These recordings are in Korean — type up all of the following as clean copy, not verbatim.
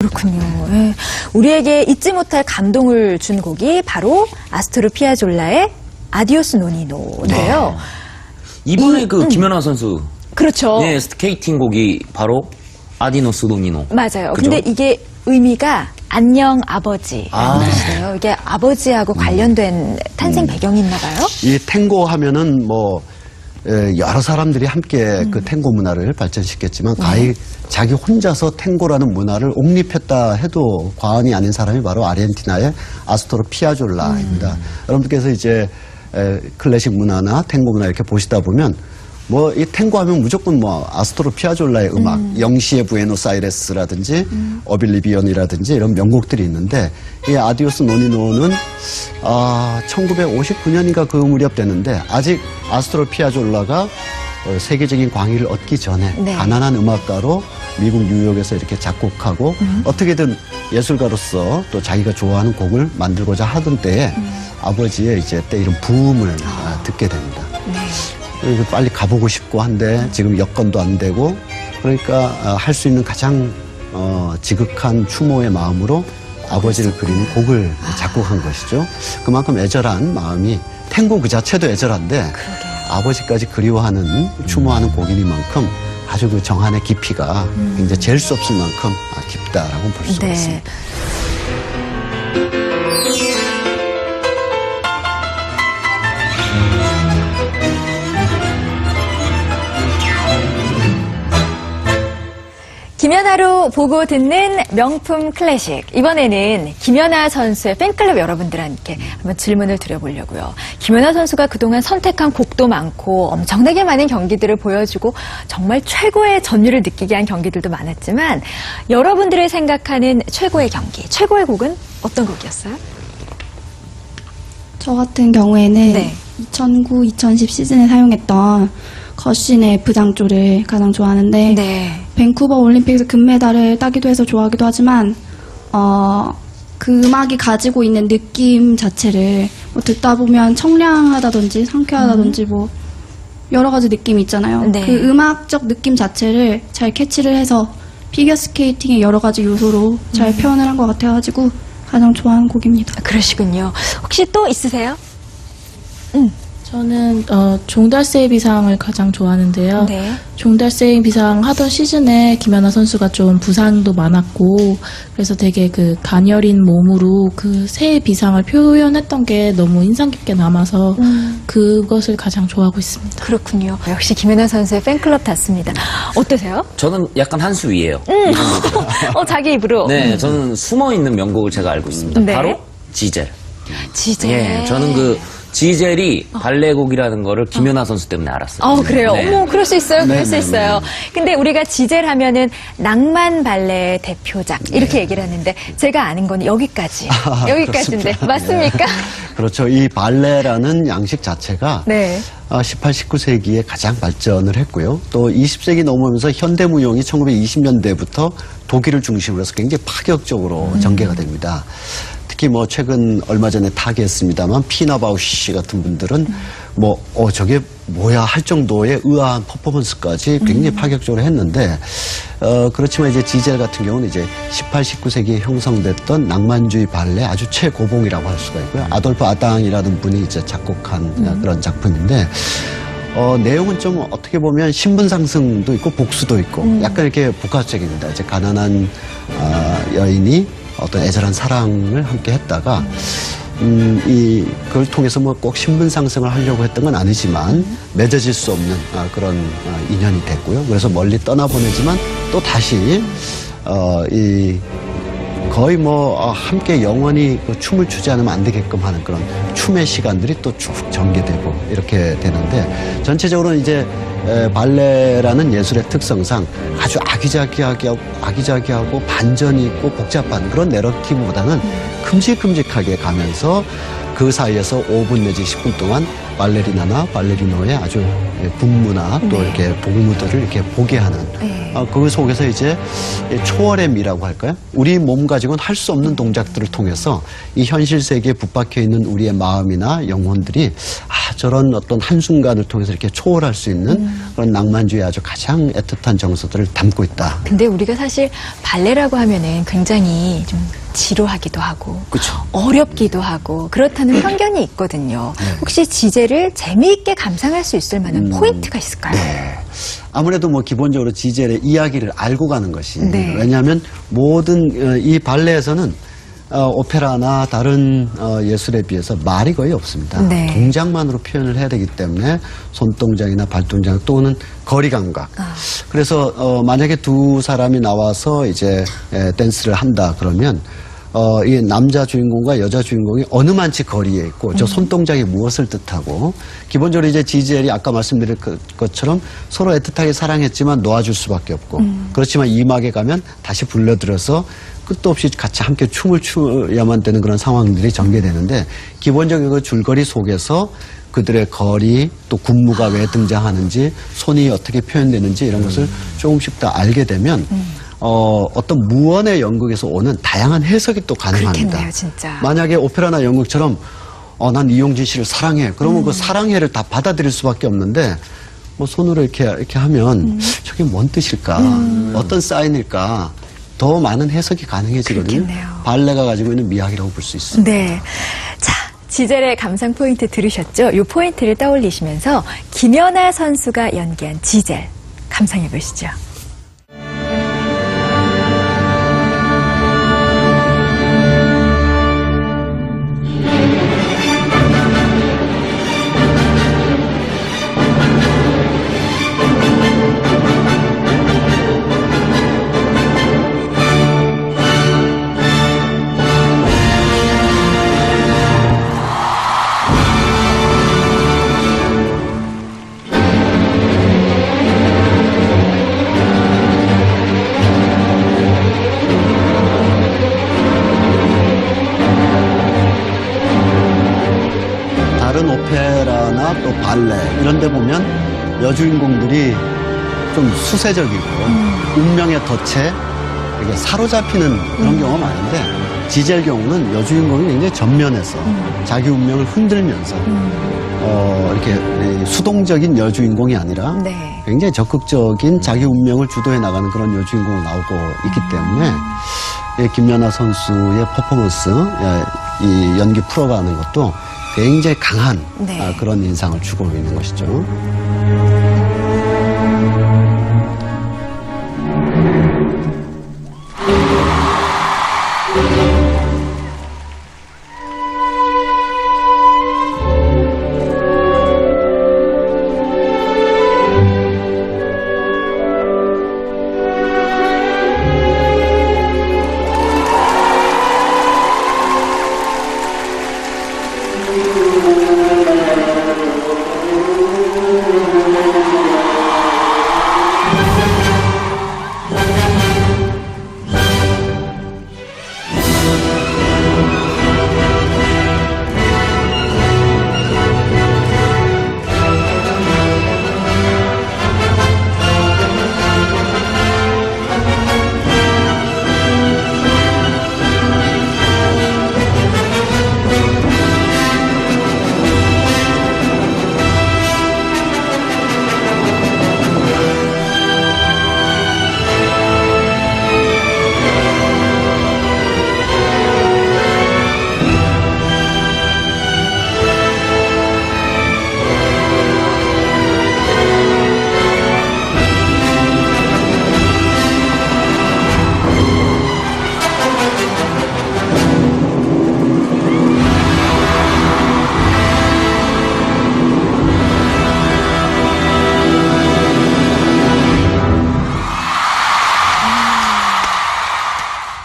그렇군요. 예. 우리에게 잊지 못할 감동을 준 곡이 바로 아스토르 피아졸라의 아디오스 노니노인데요. 이번에 김연아 선수 그렇죠. 네, 스케이팅 곡이 바로 아디노스 노니노. 맞아요. 그죠? 근데 이게 의미가 안녕 아버지라는 뜻이에요. 이게 아버지하고 관련된 탄생 배경이 있나 봐요? 이 탱고 하면은 뭐 여러 사람들이 함께 그 탱고 문화를 발전시켰지만 가히 자기 혼자서 탱고라는 문화를 옹립했다 해도 과언이 아닌 사람이 바로 아르헨티나의 아스토르 피아졸라입니다. 여러분들께서 이제 클래식 문화나 탱고 문화 이렇게 보시다 보면 뭐 이 탱고 하면 무조건 뭐 아스토르 피아졸라의 음악, 영시의 부에노스아이레스라든지 어빌리비언이라든지 이런 명곡들이 있는데 이 아디오스 노니노는 1959년인가 그 무렵 됐는데 아직 아스토르 피아졸라가 세계적인 광의를 얻기 전에 네. 가난한 음악가로 미국 뉴욕에서 이렇게 작곡하고 어떻게든 예술가로서 또 자기가 좋아하는 곡을 만들고자 하던 때에 아버지의 이제 때 이런 부음을 듣게 됩니다. 네. 그리고 빨리 가보고 싶고 한데 지금 여건도 안 되고 그러니까 할 수 있는 가장 지극한 추모의 마음으로 아버지를 그리는 곡을 작곡한 것이죠. 그만큼 애절한 마음이 탱고 그 자체도 애절한데 아버지까지 그리워하는 추모하는 곡이니만큼 아주 그 정한의 깊이가 굉장히 잴 수 없을 만큼 깊다라고 볼 수가 네. 있습니다. 김연아로 보고 듣는 명품 클래식. 이번에는 김연아 선수의 팬클럽 여러분들한테 한번 질문을 드려보려고요. 김연아 선수가 그동안 선택한 곡도 많고 엄청나게 많은 경기들을 보여주고 정말 최고의 전율을 느끼게 한 경기들도 많았지만 여러분들이 생각하는 최고의 경기, 최고의 곡은 어떤 곡이었어요? 저 같은 경우에는 네. 2009-2010 시즌에 사용했던 거신의 F장조를 가장 좋아하는데 네. 밴쿠버 올림픽에서 금메달을 따기도 해서 좋아하기도 하지만 그 음악이 가지고 있는 느낌 자체를 뭐 듣다 보면 청량하다든지 상쾌하다든지 뭐 여러 가지 느낌이 있잖아요. 네. 그 음악적 느낌 자체를 잘 캐치를 해서 피겨스케이팅의 여러 가지 요소로 잘 표현을 한 것 같아가지고 가장 좋아하는 곡입니다. 그러시군요. 혹시 또 있으세요? 저는 종달새의 비상을 가장 좋아하는데요. 네. 종달새의 비상 하던 시즌에 김연아 선수가 좀 부상도 많았고 그래서 되게 그 가녀린 몸으로 그 새의 비상을 표현했던 게 너무 인상 깊게 남아서 그것을 가장 좋아하고 있습니다. 그렇군요. 역시 김연아 선수의 팬클럽 같습니다. 어떠세요? 저는 약간 한 수 위에요. 자기 입으로. 네, 저는 숨어있는 명곡을 제가 알고 있습니다. 네. 바로 지젤. 지젤. 예, 저는 그 지젤이 발레곡이라는 거를 김연아 선수 때문에 알았어요. 그래요? 네. 어머, 그럴 수 있어요. 그럴 수 네, 있어요. 근데 우리가 지젤 하면은 낭만 발레의 대표작 이렇게 얘기를 하는데 제가 아는 건 여기까지. 여기까지인데. 그렇습니다. 맞습니까? 그렇죠. 이 발레라는 양식 자체가 네. 18, 19세기에 가장 발전을 했고요. 또 20세기 넘으면서 현대무용이 1920년대부터 독일을 중심으로 해서 굉장히 파격적으로 전개가 됩니다. 특히 뭐 최근 얼마 전에 타계했습니다만 피나 바우시 같은 분들은 뭐 저게 뭐야 할 정도의 의아한 퍼포먼스까지 굉장히 파격적으로 했는데 그렇지만 이제 지젤 같은 경우는 이제 18, 19세기에 형성됐던 낭만주의 발레 아주 최고봉이라고 할 수가 있고요. 아돌프 아당이라는 분이 이제 작곡한 그런 작품인데 내용은 좀 어떻게 보면 신분 상승도 있고 복수도 있고 약간 이렇게 복합적입니다. 이제 가난한 여인이 어떤 애절한 사랑을 함께 했다가 그걸 통해서 뭐 꼭 신분 상승을 하려고 했던 건 아니지만 맺어질 수 없는 그런 인연이 됐고요. 그래서 멀리 떠나보내지만 또 다시 거의 뭐 함께 영원히 그 춤을 추지 않으면 안 되게끔 하는 그런 춤의 시간들이 또 쭉 전개되고 이렇게 되는데 전체적으로 이제 발레라는 예술의 특성상 아주 아기자기하고 반전이 있고 복잡한 그런 내러티브보다는 큼직큼직하게 가면서 그 사이에서 5분 내지 10분 동안 발레리나나 발레리노의 아주 군무나 또 네. 이렇게 복무들을 이렇게 보게 하는 네. 그 속에서 이제 초월의 미라고 할까요? 우리 몸 가지고는 할 수 없는 동작들을 통해서 이 현실 세계에 붙박혀 있는 우리의 마음이나 영혼들이 저런 어떤 한순간을 통해서 이렇게 초월할 수 있는 그런 낭만주의 아주 가장 애틋한 정서들을 담고 있다. 근데 우리가 사실 발레라고 하면은 굉장히 좀 지루하기도 하고 그쵸. 어렵기도 하고 그렇다는 편견이 있거든요. 혹시 지젤을 재미있게 감상할 수 있을 만한 포인트가 있을까요? 아무래도 뭐 기본적으로 지젤의 이야기를 알고 가는 것이 네. 왜냐하면 모든 이 발레에서는 오페라나 다른 예술에 비해서 말이 거의 없습니다. 네. 동작만으로 표현을 해야 되기 때문에 손동작이나 발동작 또는 거리 감각. 그래서 만약에 두 사람이 나와서 이제 댄스를 한다 그러면 이 남자 주인공과 여자 주인공이 어느 만치 거리에 있고 저 손동작이 무엇을 뜻하고 기본적으로 이제 지젤이 아까 말씀드린 것처럼 서로 애틋하게 사랑했지만 놓아줄 수밖에 없고 그렇지만 이막에 가면 다시 불러들여서 끝도 없이 같이 함께 춤을 추야만 되는 그런 상황들이 전개되는데 기본적인 그 줄거리 속에서 그들의 거리 또 군무가 왜 등장하는지 손이 어떻게 표현되는지 이런 것을 조금씩 더 알게 되면 어떤 무언의 연극에서 오는 다양한 해석이 또 가능합니다. 그렇겠네요, 진짜. 만약에 오페라나 연극처럼 난 이용진 씨를 사랑해. 그러면 그 사랑해를 다 받아들일 수밖에 없는데 뭐 손으로 이렇게 하면 저게 뭔 뜻일까? 어떤 사인일까? 더 많은 해석이 가능해지거든요. 그렇겠네요. 발레가 가지고 있는 미학이라고 볼 수 있습니다. 네. 자, 지젤의 감상 포인트 들으셨죠? 이 포인트를 떠올리시면서 김연아 선수가 연기한 지젤 감상해 보시죠. 다른 오페라나 또 발레 이런 데 보면 여주인공들이 좀 수세적이고 운명의 덫에 이렇게 사로잡히는 그런 경우가 많은데 지젤 경우는 여주인공이 굉장히 전면에서 자기 운명을 흔들면서 이렇게 수동적인 여주인공이 아니라 네. 굉장히 적극적인 자기 운명을 주도해 나가는 그런 여주인공으로 나오고 있기 때문에 김연아 선수의 퍼포먼스, 이 연기 풀어가는 것도 굉장히 강한 네. 그런 인상을 주고 있는 것이죠.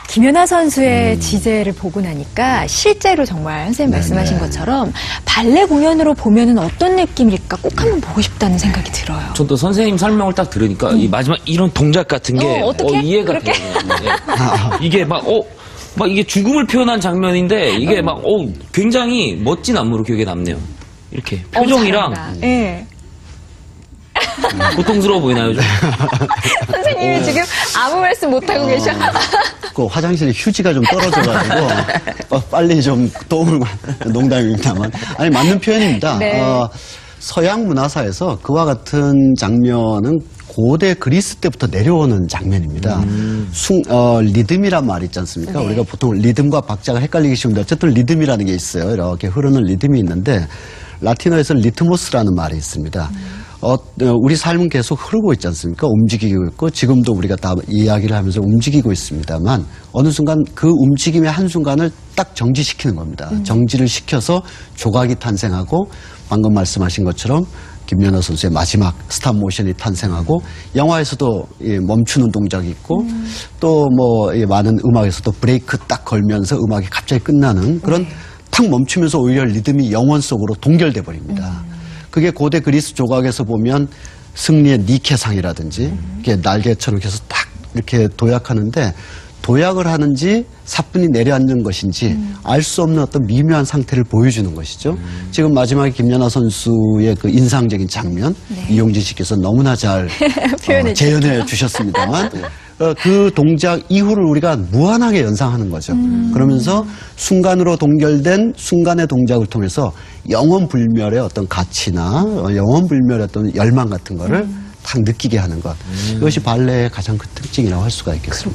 김연아 선수의 지젤을 보고 나니까 실제로 정말 선생님 말씀하신 것처럼 발레 공연으로 보면은 어떤 느낌일까 꼭 한번 보고 싶다는 생각이 들어요. 저도 선생님 설명을 딱 들으니까 이 마지막 이런 동작 같은 게 어떻게? 이해가 그렇게? 돼요. 이게 막 이게 죽음을 표현한 장면인데 이게 막 굉장히 멋진 안무로 기억에 남네요. 이렇게 표정이랑 잘한다. 예. 고통스러워 보이나요, 좀? 선생님이 지금 아무 말씀 못하고 계셔. 그 화장실에 휴지가 좀 떨어져가지고 빨리 좀 도움을 농담입니다만 아니 맞는 표현입니다. 네. 서양 문화사에서 그와 같은 장면은 고대 그리스 때부터 내려오는 장면입니다. 리듬이란 말이 있지 않습니까? 네. 우리가 보통 리듬과 박자가 헷갈리기 쉬운데 어쨌든 리듬이라는 게 있어요. 이렇게 흐르는 리듬이 있는데 라틴어에서 리트모스라는 말이 있습니다. 우리 삶은 계속 흐르고 있지 않습니까? 움직이고 있고 지금도 우리가 다 이야기를 하면서 움직이고 있습니다만 어느 순간 그 움직임의 한순간을 딱 정지시키는 겁니다. 정지를 시켜서 조각이 탄생하고 방금 말씀하신 것처럼 김연아 선수의 마지막 스탑 모션이 탄생하고 영화에서도 멈추는 동작이 있고 또 뭐 많은 음악에서도 브레이크 딱 걸면서 음악이 갑자기 끝나는 그런 탁 멈추면서 오히려 리듬이 영혼 속으로 동결돼 버립니다. 그게 고대 그리스 조각에서 보면 승리의 니케상이라든지 이게 날개처럼 계속 딱 이렇게 도약하는데 도약을 하는지 사뿐히 내려앉는 것인지 알 수 없는 어떤 미묘한 상태를 보여주는 것이죠. 지금 마지막에 김연아 선수의 그 인상적인 장면 이용진 씨께서 너무나 잘 재현해 주셨습니다만 그 동작 이후를 우리가 무한하게 연상하는 거죠. 그러면서 순간으로 동결된 순간의 동작을 통해서 영원불멸의 어떤 가치나 영원불멸의 어떤 열망 같은 거를 딱 느끼게 하는 것. 이것이 발레의 가장 큰 특징이라고 할 수가 있겠습니다.